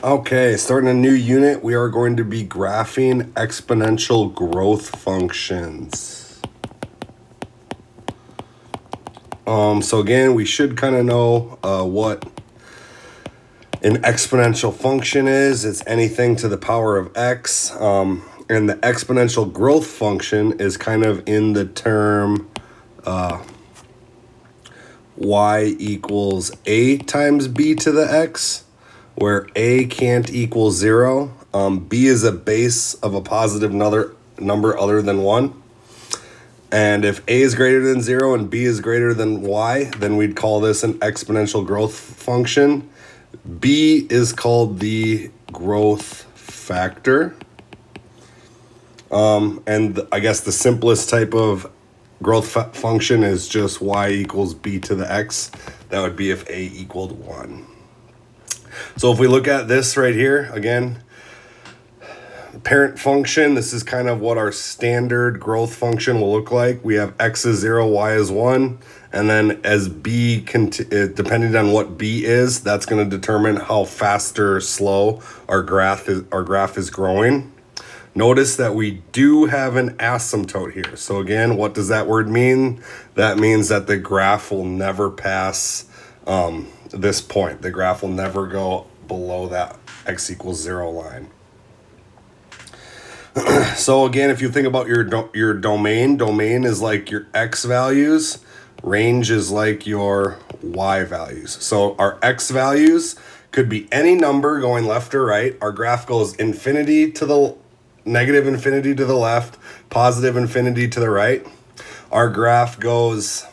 Okay, starting a new unit, we are going to be graphing exponential growth functions. So again, we should kind of know what an exponential function is. It's anything to the power of x. And the exponential growth function is kind of in the term y equals a times b to the x, where a can't equal 0. B is a base of a positive number other than 1. And if a is greater than 0 and b is greater than y, then we'd call this an exponential growth function. B is called the growth factor. And I guess the simplest type of growth function is just y equals b to the x. That would be if a equaled 1. So if we look at this right here, again, parent function, this is kind of what our standard growth function will look like. We have x is 0, y is 1, and then as b, depending on what b is, that's going to determine how fast or slow our graph is growing. Notice that we do have an asymptote here. So again, what does that word mean? That means that the graph will never pass this point. The graph will never go below that x equals 0 line. So again, if you think about your domain is like your x values, range is like your y values. So our x values could be any number going left or right. Our graph goes infinity to the negative infinity to the left, positive infinity to the right. Our graph goes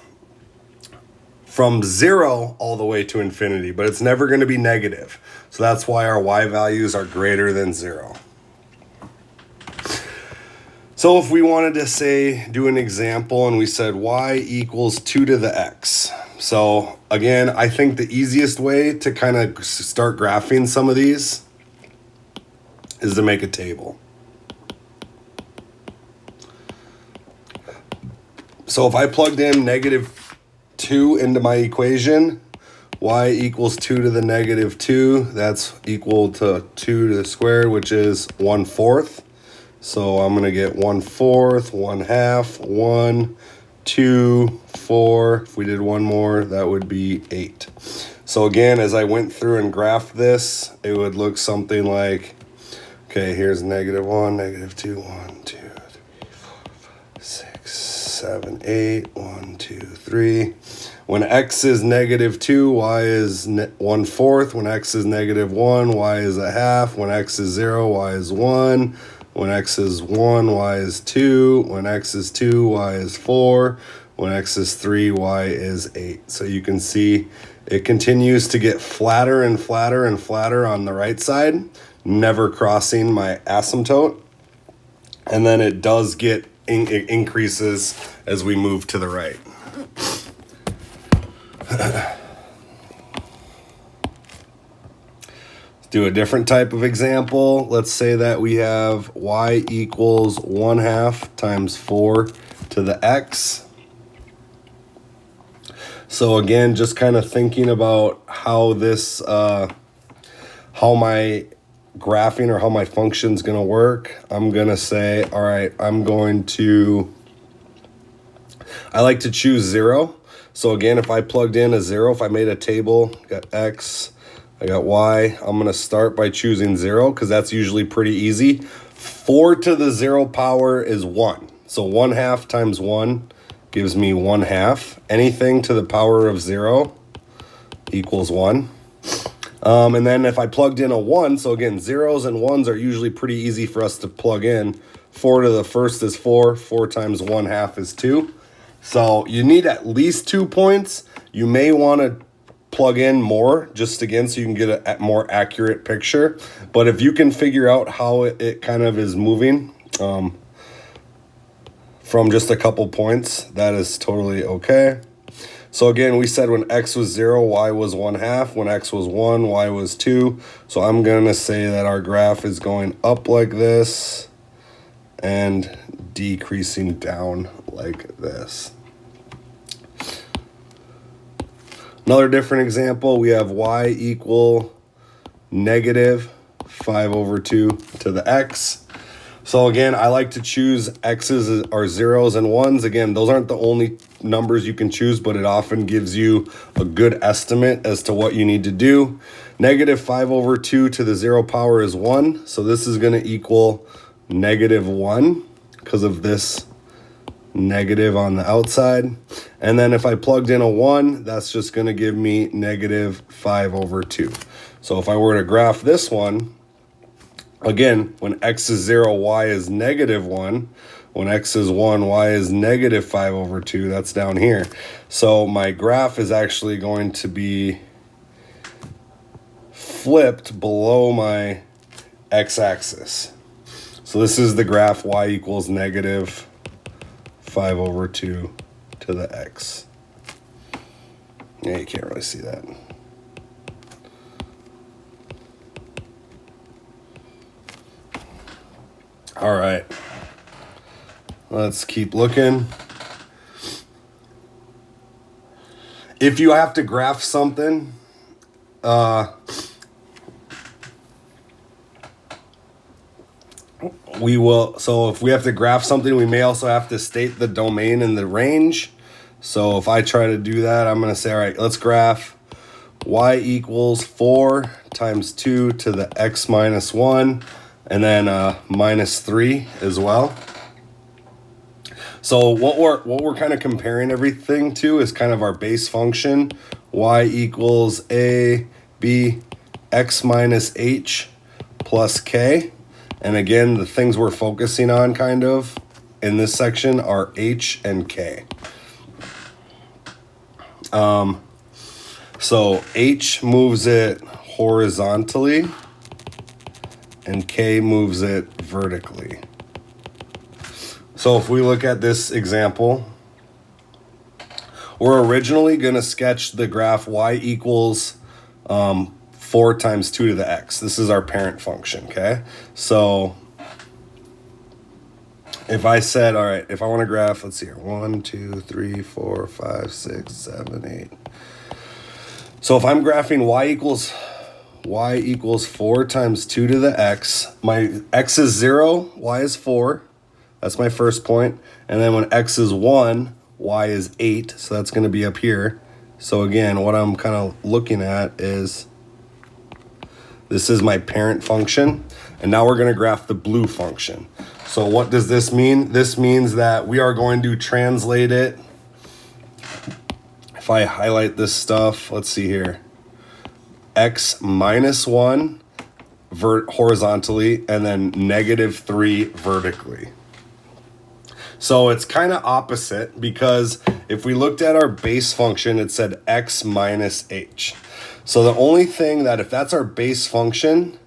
from 0 all the way to infinity, but it's never going to be negative. So that's why our y values are greater than 0. So if we wanted to say, do an example, and we said y equals 2 to the x. So again, I think the easiest way to kind of start graphing some of these is to make a table. So if I plugged in negative 2 into my equation, y equals 2 to the negative 2, that's equal to 2 to the squared, which is 1/4. So I'm going to get 1/4, 1/2, 1, 2, 4. If we did one more, that would be 8. So again, as I went through and graphed this, it would look something like, okay, here's negative 1, negative 2, 1, 2, 3, 4, 5, 6, 7, 8, 1, 2, 3. When x is negative 2, y is 1/4. When x is negative 1, y is 1/2. When x is 0, y is 1. When x is 1, y is 2. When x is 2, y is 4. When x is 3, y is 8. So you can see it continues to get flatter and flatter and flatter on the right side, never crossing my asymptote. And then it does get, it increases as we move to the right. Do a different type of example. Let's say that we have y equals 1/2 times 4 to the x. So again, just kind of thinking about how this, how my graphing or how my function is going to work. I'm going to say, all right, I like to choose 0. So again, if I plugged in a 0, if I made a table, got x, I got y, I'm going to start by choosing 0 because that's usually pretty easy. 4 to the 0 power is 1. So 1/2 times 1 gives me 1/2. Anything to the power of 0 equals 1. And then if I plugged in a 1, so again, 0s and 1s are usually pretty easy for us to plug in. 4 to the first is 4. 4 times 1/2 is 2. So you need at least 2 points. You may want to plug in more just again so you can get a more accurate picture. But if you can figure out how it kind of is moving from just a couple points, that is totally okay. So again, we said when x was 0, y was 1/2. When x was 1, y was 2. So I'm going to say that our graph is going up like this and decreasing down like this. Another different example, we have y equal negative 5 over 2 to the x. So again, I like to choose x's or zeros and ones. Again, those aren't the only numbers you can choose, but it often gives you a good estimate as to what you need to do. Negative 5 over 2 to the 0 power is 1. So this is going to equal negative 1 because of this negative on the outside. And then if I plugged in a 1, that's just going to give me negative 5 over 2. So if I were to graph this one, again, when x is 0, y is negative 1. When x is 1, y is negative 5 over 2. That's down here. So my graph is actually going to be flipped below my x-axis. So this is the graph y equals negative 5 over 2 to the x. Yeah, you can't really see that. All right. Let's keep looking. If you have to graph something, we will, so if we have to graph something, we may also have to state the domain and the range. So if I try to do that, I'm going to say, all right, let's graph y equals 4 times 2 to the x minus 1, and then minus 3 as well. So what we're kind of comparing everything to is kind of our base function, y equals a b x minus h plus k. And again, the things we're focusing on kind of in this section are h and k. So h moves it horizontally and k moves it vertically. So if we look at this example, we're originally going to sketch the graph y equals 4 times 2 to the x. This is our parent function, okay? So if I said, all right, if I want to graph, let's see here, 1, 2, 3, 4, 5, 6, 7, 8. So if I'm graphing y equals 4 times 2 to the x, my x is 0, y is 4. That's my first point. And then when x is 1, y is 8. So that's going to be up here. So again, what I'm kind of looking at is this is my parent function. And now we're going to graph the blue function. So what does this mean? This means that we are going to translate it. If I highlight this stuff, let's see here. X minus 1 horizontally and then negative 3 vertically. So it's kind of opposite because if we looked at our base function, it said x minus h. So the only thing that if that's our base function,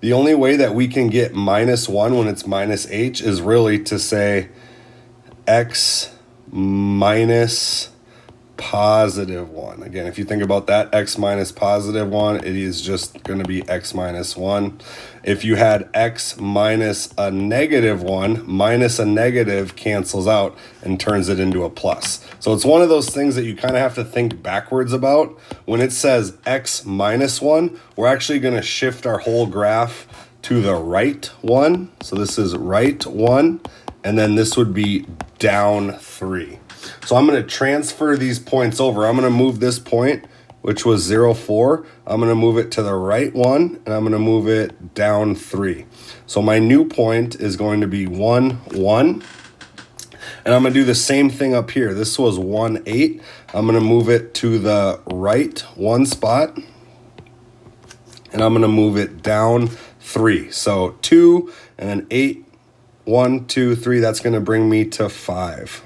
the only way that we can get minus 1 when it's minus h is really to say x minus positive 1. Again, if you think about that, x minus positive 1, it is just going to be x minus 1. If you had x minus a negative 1, minus a negative cancels out and turns it into a plus. So it's one of those things that you kind of have to think backwards about. When it says x minus 1, we're actually going to shift our whole graph to the right 1. So this is right 1, and then this would be down 3. So I'm going to transfer these points over. I'm going to move this point, which was 0, 4. I'm going to move it to the right 1, and I'm going to move it down 3. So my new point is going to be 1, 1. And I'm going to do the same thing up here. This was 1, 8. I'm going to move it to the right 1 spot, and I'm going to move it down 3. So 2, and then 8, 1, 2, 3. That's going to bring me to 5.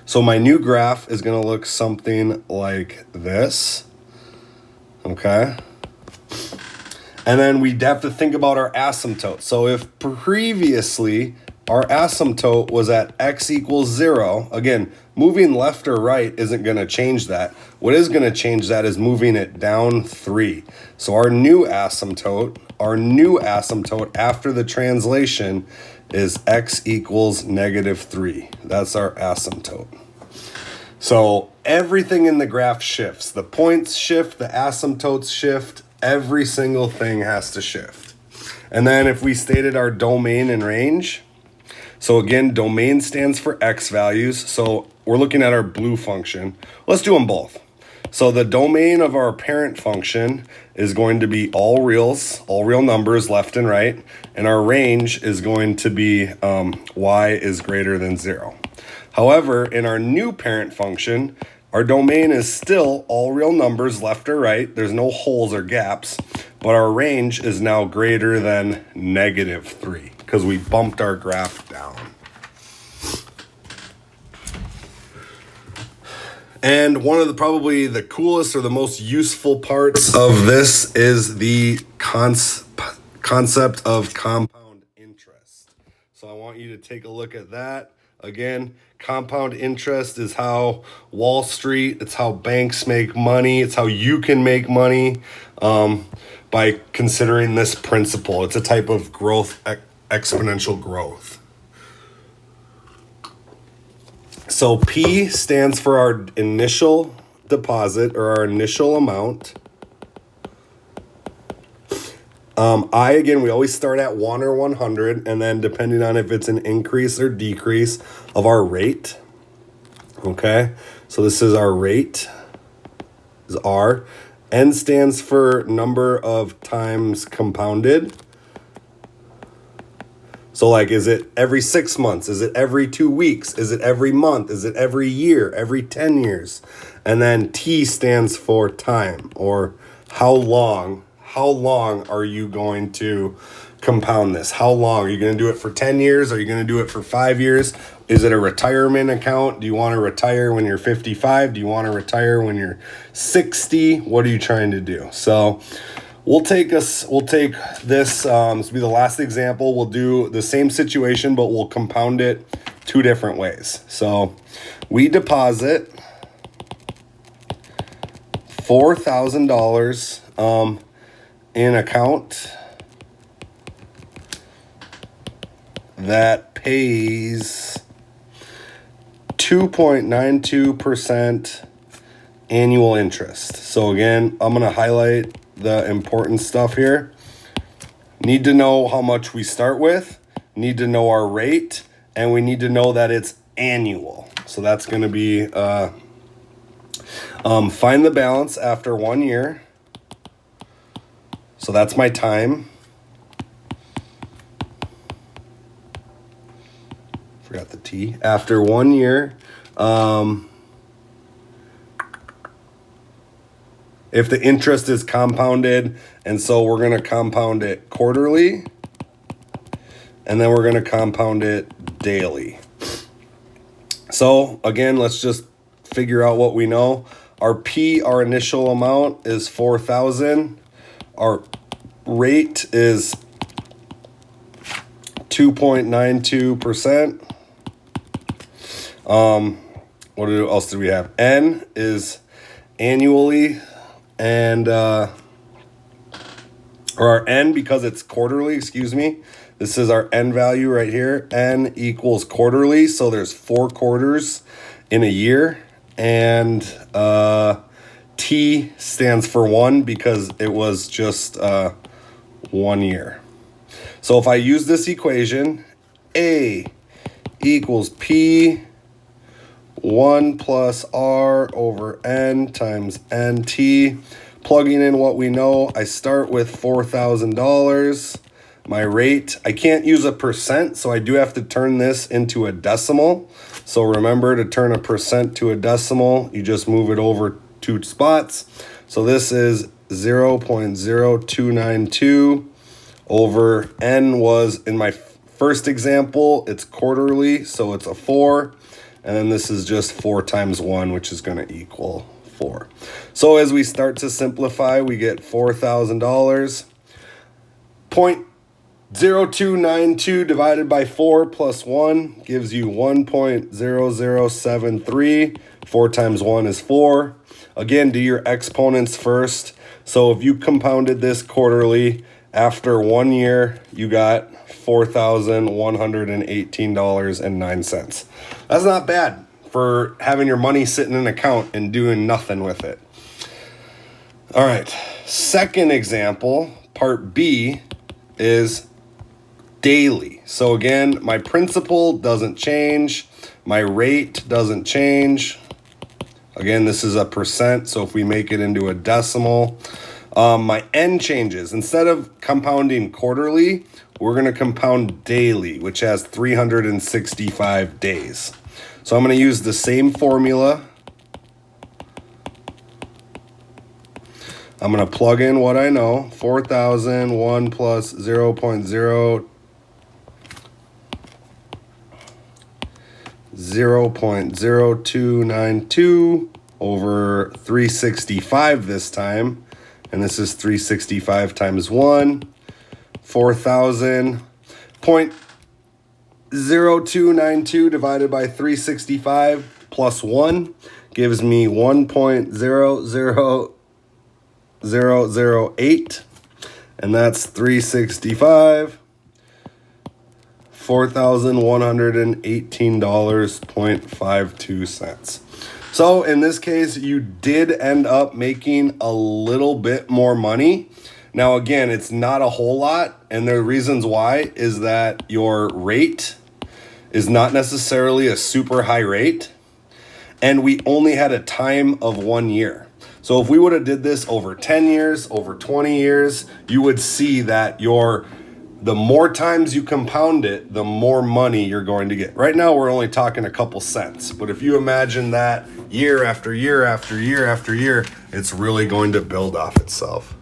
So my new graph is going to look something like this, okay? And then we have to think about our asymptote. So if previously our asymptote was at x equals 0, again, moving left or right isn't going to change that. What is going to change that is moving it down 3. So our new asymptote after the translation is x equals negative 3. That's our asymptote. So everything in the graph shifts. The points shift, the asymptotes shift, every single thing has to shift. And then if we stated our domain and range, so again, domain stands for x values. So we're looking at our blue function. Let's do them both. So the domain of our parent function is going to be all real numbers left and right. And our range is going to be y is greater than 0. However, in our new parent function, our domain is still all real numbers left or right. There's no holes or gaps, but our range is now greater than -3 because we bumped our graph down. And one of the probably the coolest or the most useful parts of this is the concept of compound interest. So I want you to take a look at that. Again, compound interest is how Wall Street, it's how banks make money, it's how you can make money by considering this principle. It's a type of growth, exponential growth. So P stands for our initial deposit or our initial amount. I, again, we always start at 1 or 100, and then depending on if it's an increase or decrease of our rate. Okay, so this is our rate, is R. N stands for number of times compounded. So like, is it every 6 months? Is it every 2 weeks? Is it every month? Is it every year? Every 10 years? And then T stands for time, or how long. How long are you going to compound this? How long? Are you going to do it for 10 years? Are you going to do it for 5 years? Is it a retirement account? Do you want to retire when you're 55? Do you want to retire when you're 60? What are you trying to do? So we'll take this, this will be the last example. We'll do the same situation, but we'll compound it 2 different ways. So we deposit $4,000 in account that pays 2.92% annual interest. So again, I'm going to highlight the important stuff here. Need to know how much we start with, need to know our rate, and we need to know that it's annual. So that's going to be find the balance after 1 year. So that's my time. Forgot the T. After 1 year, if the interest is compounded, and so we're going to compound it quarterly, and then we're going to compound it daily. So again, let's just figure out what we know. Our P, our initial amount, is 4,000. Our rate is 2.92%. What else do we have? N is annually, and or our N, because it's quarterly, excuse me. This is our N value right here. N equals quarterly, so there's 4 quarters in a year, and T stands for 1 because it was just 1 year. So if I use this equation, A equals P 1 plus R over N times NT. Plugging in what we know, I start with $4,000. My rate, I can't use a percent, so I do have to turn this into a decimal. So remember, to turn a percent to a decimal, you just move it over 2 spots. So this is 0.0292 over N was, in my first example, it's quarterly, so it's a 4. And then this is just 4 times 1, which is going to equal 4. So as we start to simplify, we get $4,000. 0.0292 divided by 4 plus 1 gives you 1.0073. 4 times 1 is 4. Again, do your exponents first. So if you compounded this quarterly, after 1 year, you got $4,118.09. That's not bad for having your money sit in an account and doing nothing with it. All right, second example, part B, is daily. So again, my principal doesn't change. My rate doesn't change. Again, this is a percent, so if we make it into a decimal, my n changes. Instead of compounding quarterly, we're going to compound daily, which has 365 days. So I'm going to use the same formula. I'm going to plug in what I know. 4,001 plus 0.0292 over 365 this time. And this is 365 times 1. 4,000.0292 divided by 365 plus 1 gives me 1.00008. And that's 365. $4,118.52. So in this case, you did end up making a little bit more money. Now, again, it's not a whole lot. And the reasons why is that your rate is not necessarily a super high rate. And we only had a time of 1 year. So if we would have did this over 10 years, over 20 years, you would see that the more times you compound it, the more money you're going to get. Right now, we're only talking a couple cents. But if you imagine that year after year after year after year, it's really going to build off itself.